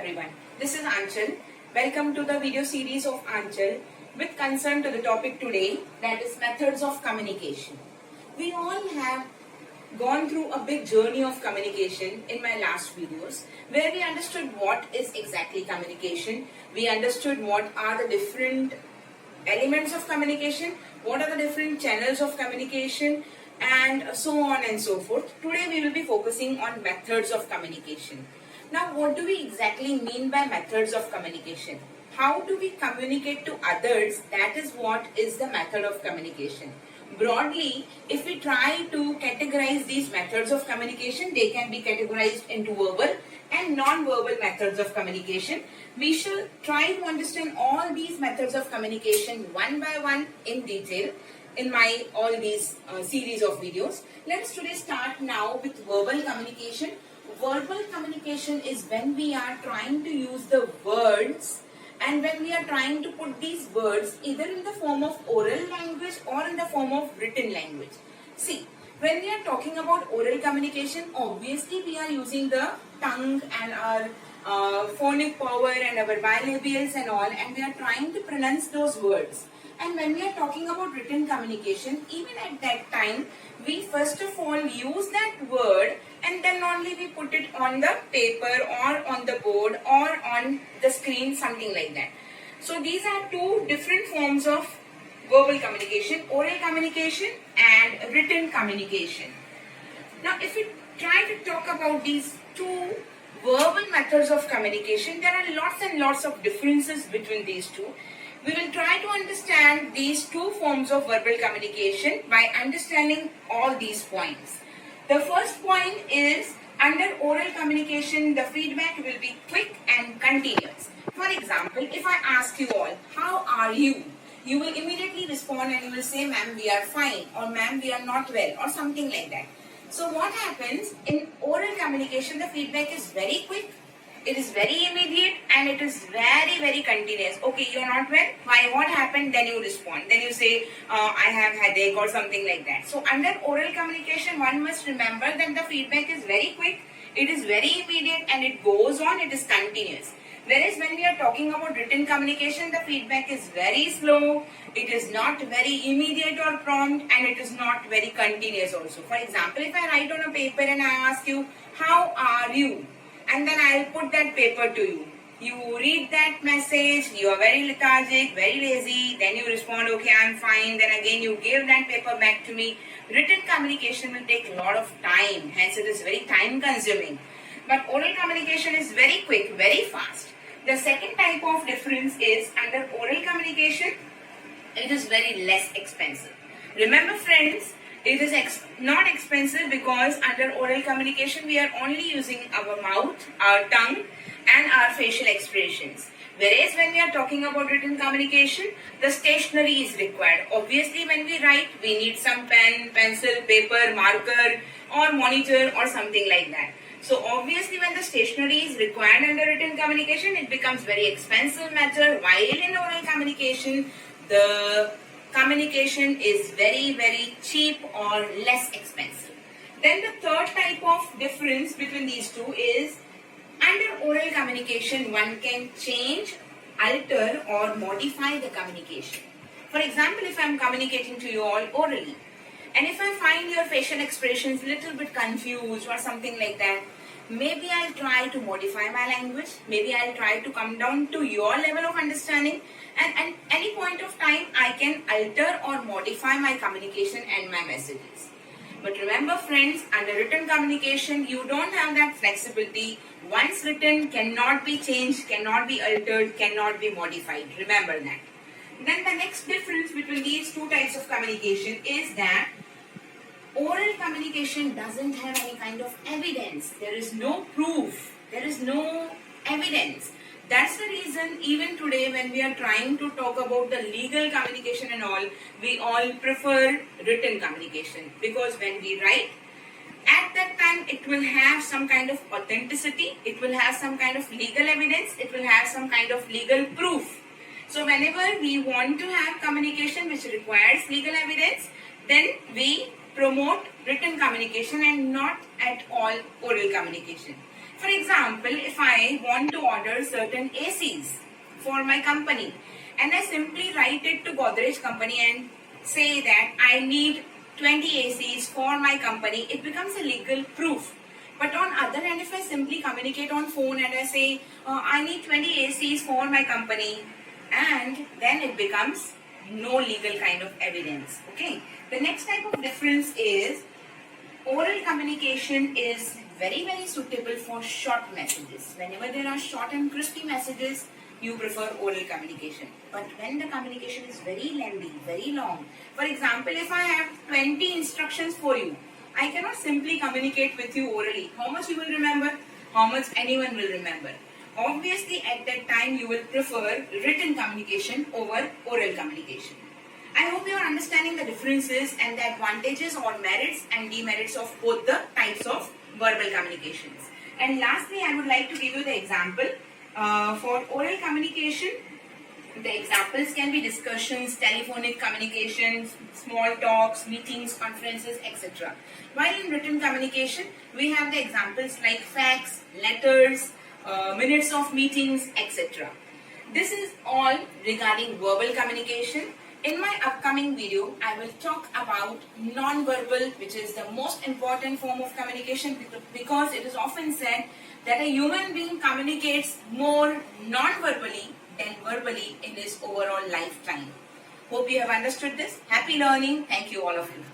everyone. This is Anchal. Welcome to the video series of Anchal with concern to the topic today, that is methods of communication. We all have gone through a big journey of communication in my last videos where we understood what is exactly communication. We understood what are the different elements of communication, what are the different channels of communication, and so on and so forth. Today we will be focusing on methods of communication. Now, what do we exactly mean by methods of communication? How do we communicate to others? That is what is the method of communication. Broadly, if we try to categorize these methods of communication, they can be categorized into verbal and non-verbal methods of communication. We shall try to understand all these methods of communication one by one in detail in my all these series of videos. Let's today start now with verbal communication. Verbal communication is when we are trying to use the words and when we are trying to put these words either in the form of oral language or in the form of written language. See, when we are talking about oral communication, obviously we are using the tongue and our phonic power and our bilabials and all, and we are trying to pronounce those words. And when we are talking about written communication, even at that time, we first of all use that word and then only we put it on the paper or on the board or on the screen, something like that. So these are two different forms of verbal communication, oral communication and written communication. Now, if we try to talk about these two verbal methods of communication, there are lots and lots of differences between these two. We will try to understand these two forms of verbal communication by understanding all these points. The first point is, under oral communication, the feedback will be quick and continuous. For example, if I ask you all, how are you? You will immediately respond and you will say, ma'am, we are fine, or ma'am, we are not well, or something like that. So what happens in oral communication, the feedback is very quick, it is very immediate, and it is very, very continuous. Okay, you're not well. Why? What happened? Then you respond. Then you say, I have headache or something like that. So under oral communication, one must remember that the feedback is very quick, it is very immediate, and it goes on, it is continuous. Whereas when we are talking about written communication, the feedback is very slow, it is not very immediate or prompt, and it is not very continuous also. For example, if I write on a paper and I ask you, how are you? And then I will put that paper to you. You read that message, you are very lethargic, very lazy, then you respond, okay, I am fine, then again you give that paper back to me. Written communication will take a lot of time, hence it is very time consuming. But oral communication is very quick, very fast. The second type of difference is, under oral communication, it is very less expensive. Remember friends, it is not expensive because under oral communication we are only using our mouth, our tongue and our facial expressions. Whereas when we are talking about written communication, the stationery is required. Obviously when we write, we need some pen, pencil, paper, marker or monitor or something like that. So obviously when the stationery is required under written communication, it becomes very expensive matter, while in oral communication, the communication is very, very cheap or less expensive. Then the third type of difference between these two is, under oral communication, one can change, alter or modify the communication. For example, if I am communicating to you all orally, and if I find your facial expressions little bit confused or something like that, maybe I'll try to modify my language, maybe I'll try to come down to your level of understanding, and at any point of time I can alter or modify my communication and my messages. But remember friends, under written communication you don't have that flexibility. Once written, cannot be changed, cannot be altered, cannot be modified. Remember that. Then the next difference between these two types of communication is that oral communication doesn't have any kind of evidence. There is no proof. There is no evidence. That's the reason even today when we are trying to talk about the legal communication and all, we all prefer written communication. Because when we write, at that time it will have some kind of authenticity, it will have some kind of legal evidence, it will have some kind of legal proof. So whenever we want to have communication which requires legal evidence, then we promote written communication and not at all oral communication. For example, if I want to order certain ACs for my company and I simply write it to Godrej company and say that I need 20 ACs for my company, it becomes a legal proof. But on other hand, if I simply communicate on phone and I say I need 20 ACs for my company, and then it becomes no legal kind of evidence. Okay. The next type of difference is oral communication is very suitable for short messages. Whenever there are short and crispy messages, you prefer oral communication. But when the communication is very lengthy, very long, for example, if I have 20 instructions for you, I cannot simply communicate with you orally. How much you will remember? How much anyone will remember? Obviously, at that time, you will prefer written communication over oral communication. I hope you are understanding the differences and the advantages or merits and demerits of both the types of verbal communications. And lastly, I would like to give you the example. For oral communication, the examples can be discussions, telephonic communications, small talks, meetings, conferences, etc. While in written communication, we have the examples like fax, letters, minutes of meetings, etc. This is all regarding verbal communication. In my upcoming video, I will talk about non-verbal, which is the most important form of communication, because it is often said that a human being communicates more non-verbally than verbally in his overall lifetime. Hope you have understood this. Happy learning. Thank you all of you.